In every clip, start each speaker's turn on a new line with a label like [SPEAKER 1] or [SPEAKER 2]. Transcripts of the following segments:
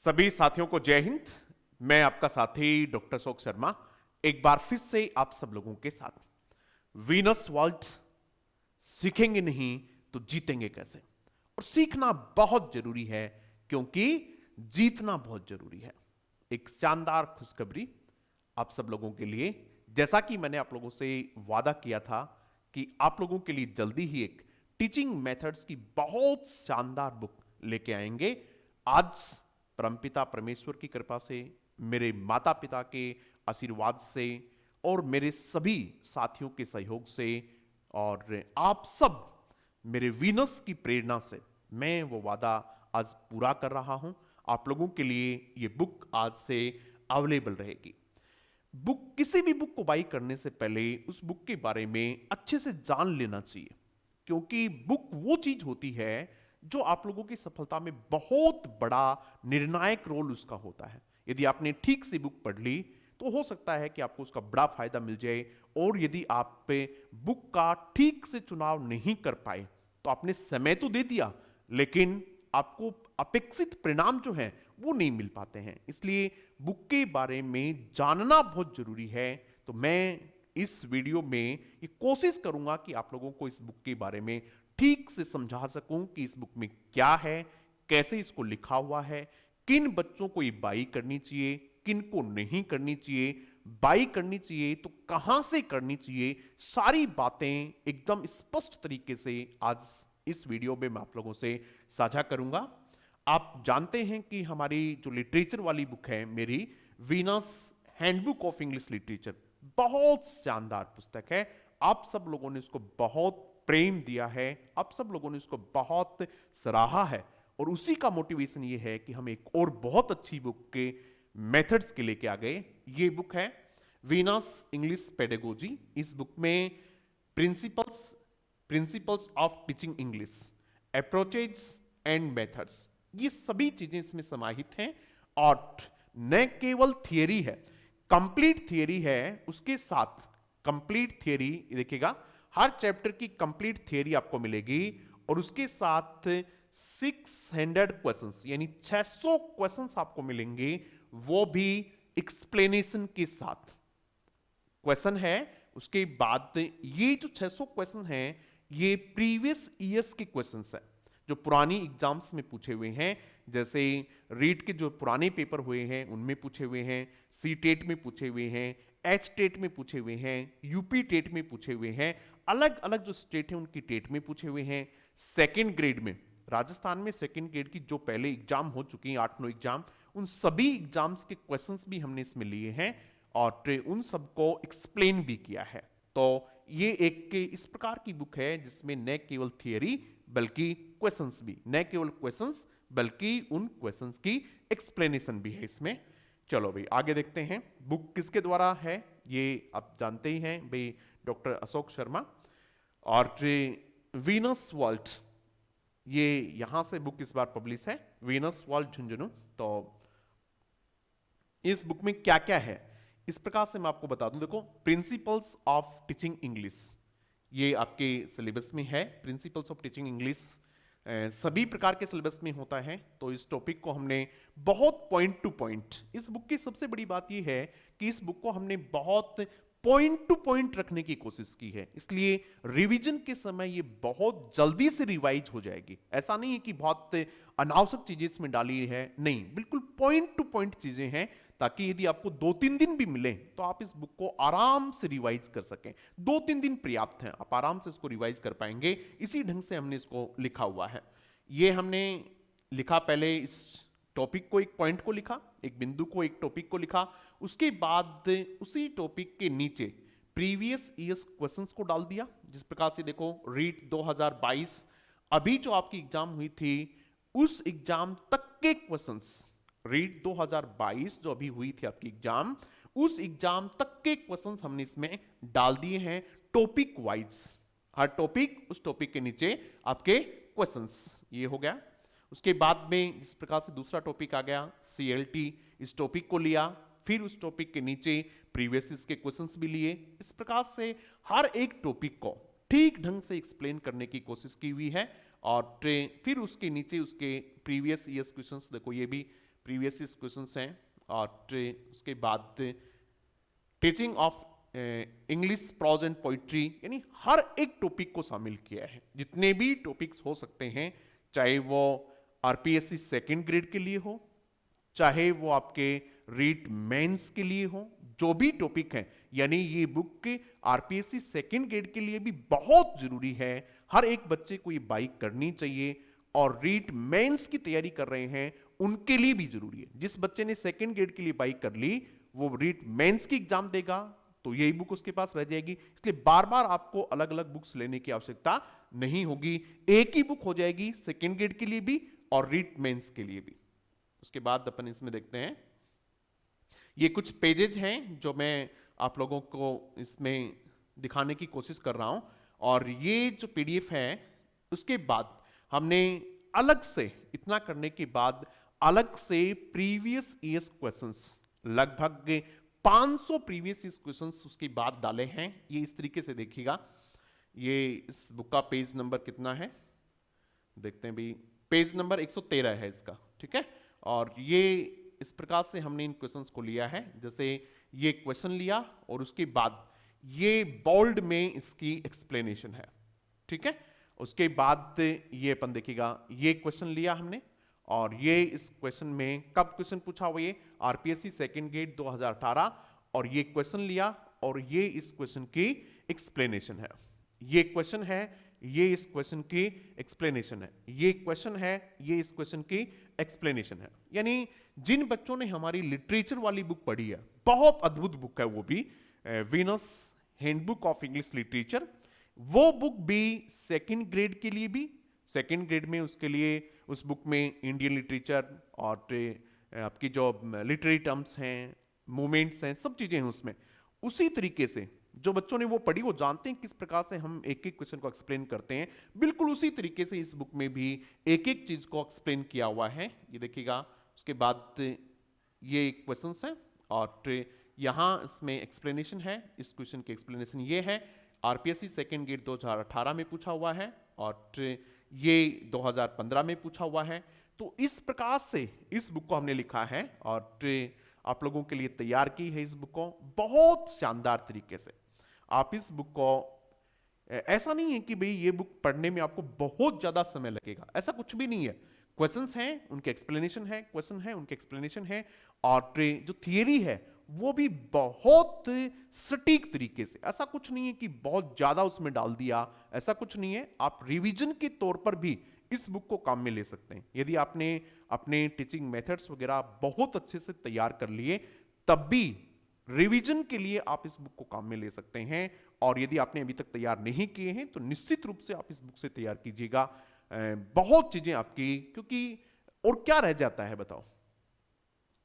[SPEAKER 1] सभी साथियों को जय हिंद। मैं आपका साथी डॉक्टर अशोक शर्मा एक बार फिर से आप सब लोगों के साथ वीनस वर्ल्ड सीखेंगे नहीं तो जीतेंगे कैसे। और सीखना बहुत जरूरी है क्योंकि जीतना बहुत जरूरी है। एक शानदार खुशखबरी आप सब लोगों के लिए, जैसा कि मैंने आप लोगों से वादा किया था कि आप लोगों के लिए जल्दी ही एक टीचिंग मेथड्स की बहुत शानदार बुक लेके आएंगे। आज परमपिता परमेश्वर की कृपा से, मेरे माता पिता के आशीर्वाद से और मेरे सभी साथियों के सहयोग से और आप सब मेरे वीनस की प्रेरणा से मैं वो वादा आज पूरा कर रहा हूं। आप लोगों के लिए ये बुक आज से अवेलेबल रहेगी। बुक, किसी भी बुक को बाई करने से पहले उस बुक के बारे में अच्छे से जान लेना चाहिए, क्योंकि बुक वो चीज होती है जो आप लोगों की सफलता में बहुत बड़ा निर्णायक रोल उसका होता है। यदि आपने ठीक से बुक पढ़ ली तो हो सकता है कि आपको उसका बड़ा फायदा मिल जाए, और यदि आप पे बुक का ठीक से चुनाव नहीं कर पाए तो आपने समय तो दे दिया लेकिन आपको अपेक्षित परिणाम जो है वो नहीं मिल पाते हैं। इसलिए बुक के बारे में जानना बहुत जरूरी है। तो मैं इस वीडियो में ये कोशिश करूंगा कि आप लोगों को इस बुक के बारे में ठीक से समझा सकूं कि इस बुक में क्या है, कैसे इसको लिखा हुआ है, किन बच्चों को ये बाई करनी चाहिए, किन को नहीं करनी चाहिए, बाई करनी चाहिए तो कहां से करनी चाहिए। सारी बातें एकदम स्पष्ट तरीके से आज इस वीडियो में मैं आप लोगों से साझा करूंगा। आप जानते हैं कि हमारी जो लिटरेचर वाली बुक है मेरी, Venus handbook of English literature, बहुत शानदार पुस्तक है। आप सब लोगों ने इसको बहुत प्रेम दिया है, आप सब लोगों ने इसको बहुत सराहा है, और उसी का मोटिवेशन ये है कि हम एक और बहुत अच्छी बुक के मेथड्स के लेके आ गए। ये बुक है वीनस इंग्लिश पेडागोजी। इस बुक में principles of teaching English, approaches and methods, ये सभी चीजें इसमें समाहित हैं। और न केवल थियरी है, कंप्लीट थियरी है, उसके साथ कंप्लीट थियरी देखिएगा, हर चैप्टर की कंप्लीट थियरी आपको मिलेगी और उसके साथ 600 क्वेश्चंस यानी 600 क्वेश्चंस आपको मिलेंगे, वो भी एक्सप्लेनेशन के साथ क्वेश्चन है। उसके बाद ये जो 600 क्वेश्चन हैं ये प्रीवियस ईयर्स के क्वेश्चंस हैं जो पुरानी एग्जाम्स में पूछे हुए हैं। जैसे रीट के जो पुराने पेपर हुए हैं उनमें पूछे हुए हैं, सी टेट में पूछे हुए हैं, एच टेट में पूछे हुए हैं, यूपी टेट में पूछे हुए हैं, अलग अलग जो स्टेट है उनकी टेट में पूछे हुए हैं। सेकेंड ग्रेड में राजस्थान में सेकेंड ग्रेड की जो पहले एग्जाम हो चुकी हैं 8-9 एग्जाम, उन सभी एग्जाम्स के क्वेश्चंस भी हमने इसमें लिए हैं और उन सबको एक्सप्लेन भी किया है। तो ये एक इस प्रकार की बुक है जिसमें न केवल थियरी बल्कि क्वेश्चंस भी, न केवल क्वेश्चंस बल्कि उन क्वेश्चंस की एक्सप्लेनेशन भी है इसमें। चलो भाई आगे देखते हैं। बुक किसके द्वारा है ये आप जानते ही हैं भाई, डॉक्टर अशोक शर्मा। और वीनस वर्ल्ड, ये यहां से बुक इस बार पब्लिश है, वीनस वर्ल्ड झुंझुनू। तो इस बुक में क्या क्या है इस प्रकार से मैं आपको बता दूं। देखो, प्रिंसिपल्स ऑफ टीचिंग इंग्लिश, ये आपके सिलेबस में है। प्रिंसिपल्स ऑफ टीचिंग इंग्लिश सभी प्रकार के सिलेबस में होता है, तो इस टॉपिक को हमने बहुत पॉइंट टू पॉइंट, इस बुक की सबसे बड़ी बात यह है कि इस बुक को हमने बहुत पॉइंट टू पॉइंट रखने की कोशिश की है, इसलिए रिवीजन के समय ये बहुत जल्दी से रिवाइज हो जाएगी। ऐसा नहीं है कि बहुत अनावश्यक चीजें इसमें डाली है, नहीं, बिल्कुल पॉइंट टू पॉइंट चीजें हैं, ताकि यदि आपको 2-3 दिन भी मिले तो आप इस बुक को आराम से रिवाइज कर सकें। 2-3 दिन पर्याप्त हैं, आप आराम से इसको रिवाइज कर पाएंगे। इसी ढंग से हमने इसको लिखा हुआ है। ये हमने लिखा, पहले इस टॉपिक को, एक पॉइंट को लिखा, एक बिंदु को, एक टॉपिक को लिखा, उसके बाद उसी टॉपिक के नीचे प्रीवियस ईयर्स क्वेश्चंस को डाल दिया। जिस प्रकार से देखो, रीट 2022 अभी जो आपकी एग्जाम हुई थी उस एग्जाम तक के क्वेश्चंस, रीट 2022 जो अभी हुई थी आपकी एग्जाम, उस एग्जाम तक के क्वेश्चंस हमने इसमें डाल दिए हैं टॉपिक वाइज। हर टॉपिक, उस टॉपिक के नीचे आपके क्वेश्चंस, ये हो गया। उसके बाद में जिस प्रकार से दूसरा टॉपिक आ गया CLT, इस टॉपिक को लिया, फिर उस टॉपिक के नीचे प्रीवियस इसके क्वेश्चंस भी लिए। इस प्रकार से हर एक टॉपिक को ठीक ढंग से एक्सप्लेन करने की कोशिश की हुई है। और फिर उसके नीचे उसके प्रीवियस ईयर्स क्वेश्चंस, देखो ये भी प्रीवियस क्वेश्चंस हैं, और उसके बाद teaching of English pros and poetry, यानी हर एक टॉपिक को शामिल किया है। जितने भी टॉपिक्स हो सकते हैं, चाहे वो आरपीएससी सेकंड ग्रेड के लिए हो, चाहे वो आपके रीट मेंस के लिए हो, जो भी टॉपिक है, यानी ये बुक के आरपीएससी सेकंड ग्रेड के लिए भी बहुत जरूरी है। हर एक बच्चे को ये बाइक करनी चाहिए, और रीट मेंस की तैयारी कर रहे हैं उनके लिए भी जरूरी है। जिस बच्चे ने सेकंड ग्रेड के लिए बाइक कर ली, वो रीट मेंस की एग्जाम देगा तो यही बुक उसके पास रह जाएगी। इसलिए बार बार आपको अलग अलग बुक्स लेने की आवश्यकता नहीं होगी, एक ही बुक हो जाएगी सेकंड ग्रेड के लिए भी और रीट मेंस के लिए भी। उसके बाद अपन इसमें देखते हैं, ये कुछ पेजेज हैं जो मैं आप लोगों को इसमें दिखाने की कोशिश कर रहा हूं, और ये जो पीडीएफ है उसके बाद हमने अलग से, इतना करने के बाद अलग से प्रीवियस ईयर्स क्वेश्चंस, लगभग 500 प्रीवियस ईयर्स क्वेश्चंस उसके बाद डाले हैं। ये इस तरीके से देखिएगा, ये इस बुक का पेज नंबर कितना है देखते हैं भाई, पेज नंबर 113 है इसका, ठीक है। और ये इस प्रकार से हमने इन क्वेश्चंस को लिया है, जैसे ये क्वेश्चन लिया और उसके बाद ये बोल्ड में इसकी एक्सप्लेनेशन है, ठीक है। उसके बाद ये अपन देखिएगा, ये क्वेश्चन लिया हमने, और ये इस क्वेश्चन में कब क्वेश्चन पूछा हुआ, ये आरपीएससी सेकंड ग्रेड 2018, और ये क्वेश्चन लिया और ये इस क्वेश्चन की एक्सप्लेनेशन है। ये क्वेश्चन है, ये इस क्वेश्चन की एक्सप्लेनेशन है, ये क्वेश्चन है, ये इस क्वेश्चन की एक्सप्लेनेशन है। यानी जिन बच्चों ने हमारी लिटरेचर वाली बुक पढ़ी है, बहुत अद्भुत बुक है वो भी, Venus handbook of English literature, वो बुक भी सेकंड ग्रेड के लिए भी, सेकंड ग्रेड में उसके लिए उस बुक में इंडियन लिटरेचर और आपकी जो लिटरेरी टर्म्स हैं, मूवमेंट्स हैं, सब चीजें हैं उसमें। उसी तरीके से जो बच्चों ने वो पढ़ी वो जानते हैं किस प्रकार से हम एक एक क्वेश्चन को एक्सप्लेन करते हैं, बिल्कुल उसी तरीके से इस बुक में भी एक एक चीज को एक्सप्लेन किया हुआ है। ये देखिएगा, उसके बाद ये क्वेश्चंस हैं और यहाँ इसमें एक्सप्लेनेशन है। इस क्वेश्चन की एक्सप्लेनेशन ये है, आरपीएससी सेकंड ग्रेड 2018 में पूछा हुआ है और ये 2015 में पूछा हुआ है। तो इस प्रकार से इस बुक को हमने लिखा है और आप लोगों के लिए तैयार की है इस बुक को बहुत शानदार तरीके से। आप इस बुक को, ऐसा नहीं है कि भाई ये बुक पढ़ने में आपको बहुत ज्यादा समय लगेगा, ऐसा कुछ भी नहीं है। क्वेश्चंस हैं, उनके एक्सप्लेनेशन है, क्वेश्चन है, उनके एक्सप्लेनेशन है, और जो थियरी है वो भी बहुत सटीक तरीके से, ऐसा कुछ नहीं है कि बहुत ज्यादा उसमें डाल दिया, ऐसा कुछ नहीं है। आप रिवीजन के तौर पर भी इस बुक को काम में ले सकते हैं। यदि आपने अपने टीचिंग मेथड्स वगैरह बहुत अच्छे से तैयार कर लिए, तब भी रिवीजन के लिए आप इस बुक को काम में ले सकते हैं। और यदि आपने अभी तक तैयार नहीं किए हैं तो निश्चित रूप से आप इस बुक से तैयार कीजिएगा। बहुत चीजें आपकी, क्योंकि और क्या रह जाता है बताओ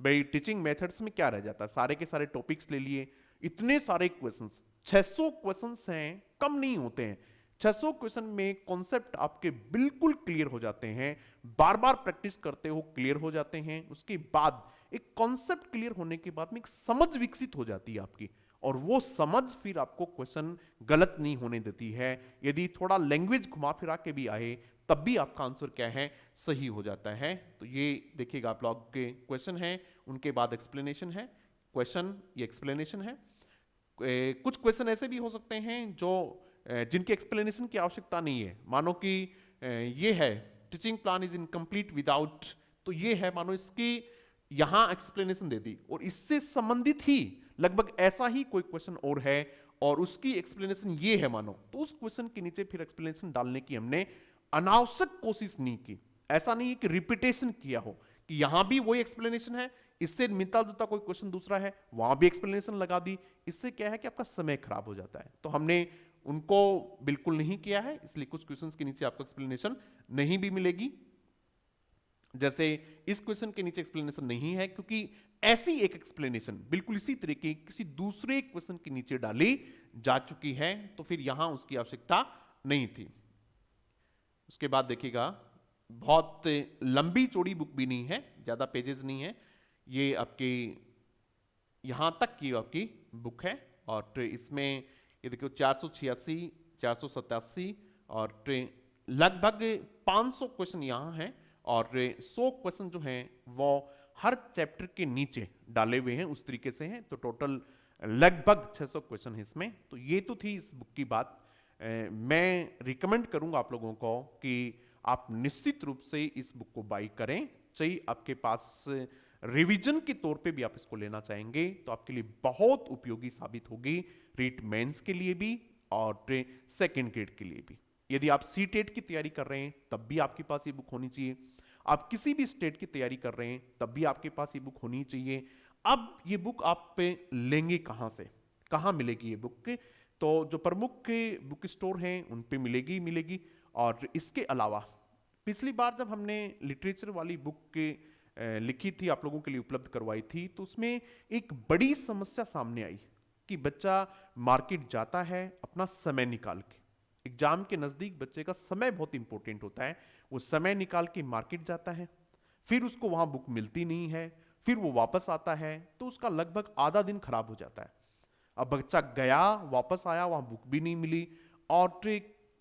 [SPEAKER 1] भाई, टीचिंग मेथड्स में क्या रह जाता है, सारे के सारे टॉपिक्स ले लिए, इतने सारे क्वेश्चंस, 600 क्वेश्चंस हैं, कम नहीं होते हैं। 600 क्वेश्चन में कॉन्सेप्ट आपके बिल्कुल क्लियर हो जाते हैं, बार बार प्रैक्टिस करते हो क्लियर हो जाते हैं। उसके बाद एक कॉन्सेप्ट क्लियर होने के बाद में एक समझ विकसित हो जाती है आपकी, और वो समझ फिर आपको क्वेश्चन गलत नहीं होने देती है। यदि थोड़ा लैंग्वेज घुमा फिरा के भी आए तब भी आपका आंसर क्या है, सही हो जाता है। तो ये देखिएगा, आप लोग के क्वेश्चन है, उनके बाद एक्सप्लेनेशन है, क्वेश्चन ये एक्सप्लेनेशन है। कुछ क्वेश्चन ऐसे भी हो सकते हैं जो जिनके एक्सप्लेनेशन की आवश्यकता नहीं है। मानो कि ये है, teaching plan is incomplete without, तो ये है, मानो इसकी यहां एक्सप्लेनेशन दे दी और इससे संबंधित ही लगभग ऐसा ही कोई क्वेश्चन और है और उसकी एक्सप्लेनेशन ये है मानो, तो उस क्वेश्चन के नीचे फिर एक्सप्लेनेशन डालने की हमने अनावश्यक कोशिश नहीं की। ऐसा नहीं है कि रिपीटेशन किया हो कि यहां भी वही एक्सप्लेनेशन है, इससे मिलता जुलता कोई क्वेश्चन दूसरा है, वहां भी एक्सप्लेनेशन लगा दी। इससे क्या है कि आपका समय खराब हो जाता है। तो हमने उनको बिल्कुल नहीं किया है, इसलिए कुछ क्वेश्चंस के नीचे आपको एक्सप्लेनेशन नहीं भी मिलेगी। जैसे इस क्वेश्चन के नीचे एक्सप्लेनेशन नहीं है क्योंकि ऐसी एक एक्सप्लेनेशन बिल्कुल इसी तरीके किसी दूसरे क्वेश्चन के नीचे डाली जा चुकी है, तो फिर यहां उसकी आवश्यकता नहीं थी। उसके बाद देखिएगा, बहुत लंबी चौड़ी बुक भी नहीं है, ज्यादा पेजेस नहीं है, ये आपकी यहां तक की आपकी बुक है। और इसमें ये देखिए 486, 487 और लगभग 500 क्वेश्चन यहां हैं और 100 क्वेश्चन जो हैं वो हर चैप्टर के नीचे डाले हुए हैं, उस तरीके से हैं। तो टोटल लगभग 600 क्वेश्चन है इसमें। तो ये तो थी इस बुक की बात। मैं रिकमेंड करूंगा आप लोगों को कि आप निश्चित रूप से इस बुक को बाई करें। चाहिए आपके पास रिवीजन के तौर पे भी आप इसको लेना चाहेंगे तो आपके लिए बहुत उपयोगी साबित होगी, रीट मेंस के लिए भी और सेकेंड ग्रेड के लिए भी। यदि आप सीटेट की तैयारी कर रहे हैं तब भी आपके पास ये बुक होनी चाहिए। आप किसी भी स्टेट की तैयारी कर रहे हैं तब भी आपके पास ये बुक होनी चाहिए। अब ये बुक आप पे लेंगे कहां से, कहां मिलेगी ये बुक? तो जो प्रमुख बुक स्टोर हैं उन पे मिलेगी। और इसके अलावा पिछली बार जब हमने लिटरेचर वाली बुक लिखी थी, आप लोगों के लिए उपलब्ध करवाई थी, तो उसमें एक बड़ी समस्या सामने आई कि बच्चा मार्केट जाता है अपना समय निकाल के। एग्जाम के नजदीक बच्चे का समय बहुत इंपॉर्टेंट होता है। वो समय निकाल के मार्केट जाता है, फिर उसको वहां बुक मिलती नहीं है, फिर वो वापस आता है तो उसका लगभग आधा दिन खराब हो जाता है। अब बच्चा गया, वापस आया, वहां बुक भी नहीं मिली। और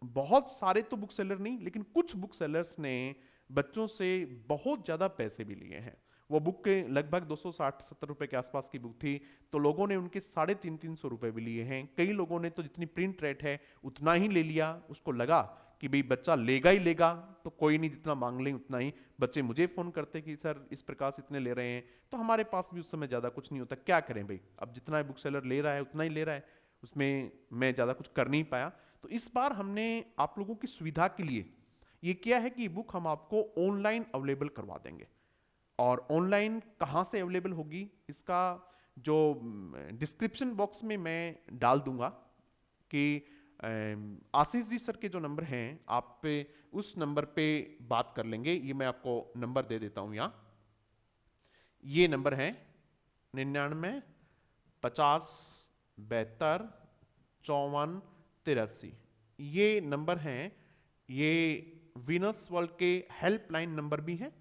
[SPEAKER 1] बहुत सारे तो बुक सेलर नहीं, लेकिन कुछ बुक सेलर्स ने बच्चों से बहुत ज्यादा पैसे भी लिए हैं। वो बुक के लगभग 260-70 रुपए के आसपास की बुक थी, तो लोगों ने उनके 350-300 रुपए भी लिए हैं। कई लोगों ने तो जितनी प्रिंट रेट है उतना ही ले लिया। उसको लगा कि भाई बच्चा लेगा ही लेगा तो कोई नहीं, जितना मांग लें उतना ही। बच्चे मुझे फोन करते कि सर इस प्रकार से इतने ले रहे हैं, तो हमारे पास भी उस समय ज्यादा कुछ नहीं होता, क्या करें भाई, अब जितना बुक सेलर ले रहा है उतना ही ले रहा है, उसमें मैं ज्यादा कुछ कर नहीं पाया। तो इस बार हमने आप लोगों की सुविधा के लिए ये किया है कि ये बुक हम आपको ऑनलाइन अवेलेबल करवा देंगे। और ऑनलाइन कहां से अवेलेबल होगी इसका जो डिस्क्रिप्शन बॉक्स में मैं डाल दूंगा कि आशीष जी सर के जो नंबर हैं, आप पे उस नंबर पे बात कर लेंगे। ये मैं आपको नंबर दे देता हूं यहां। ये नंबर है 99 50 72 54 83। ये नंबर हैं, ये वीनस वर्ल्ड के हेल्पलाइन नंबर भी हैं।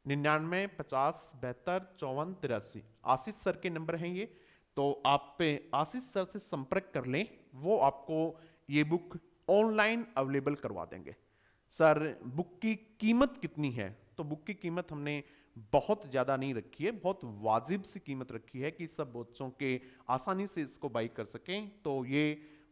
[SPEAKER 1] 99 50 72 54 83 आशीष सर के नंबर हैं ये। तो आप पे आशीष सर से संपर्क कर लें, वो आपको ये बुक ऑनलाइन अवेलेबल करवा देंगे। सर बुक की कीमत कितनी है? तो बुक की कीमत हमने बहुत ज्यादा नहीं रखी है, बहुत वाजिब सी कीमत रखी है कि सब बच्चों के आसानी से इसको बाई कर सकें। तो ये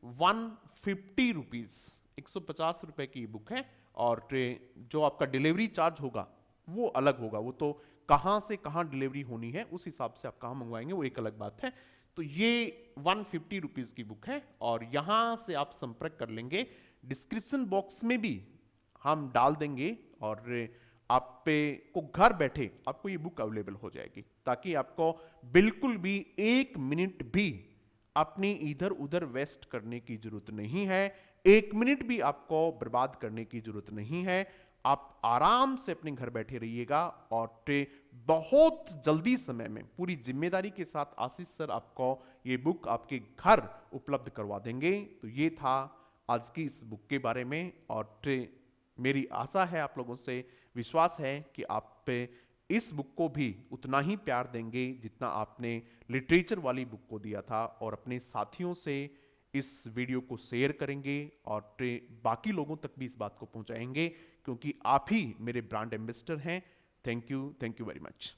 [SPEAKER 1] 150 रुपीज, 150 रुपए की बुक है। और जो आपका डिलीवरी चार्ज होगा वो अलग होगा। वो तो कहां से कहां डिलीवरी होनी है उस हिसाब से आप कहां मंगवाएंगे वो एक अलग बात है। तो ये 150 रुपीज की बुक है और यहां से आप संपर्क कर लेंगे। डिस्क्रिप्शन बॉक्स में भी हम डाल देंगे और आप पे को घर बैठे आपको ये बुक अवेलेबल हो जाएगी, ताकि आपको बिल्कुल भी 1 मिनट भी अपनी इधर उधर वेस्ट करने की जरूरत नहीं है। 1 मिनट भी आपको बर्बाद करने की जरूरत नहीं है। आप आराम से अपने घर बैठे रहिएगा और बहुत जल्दी समय में पूरी जिम्मेदारी के साथ आशीष सर आपको ये बुक आपके घर उपलब्ध करवा देंगे। तो ये था आज की इस बुक के बारे में। और मेरी आशा है, आप लोगों से विश्वास है कि आप इस बुक को भी उतना ही प्यार देंगे जितना आपने लिटरेचर वाली बुक को दिया था, और अपने साथियों से इस वीडियो को शेयर करेंगे और बाकी लोगों तक भी इस बात को पहुंचाएंगे, क्योंकि आप ही मेरे ब्रांड एम्बेसडर हैं। Thank you very much.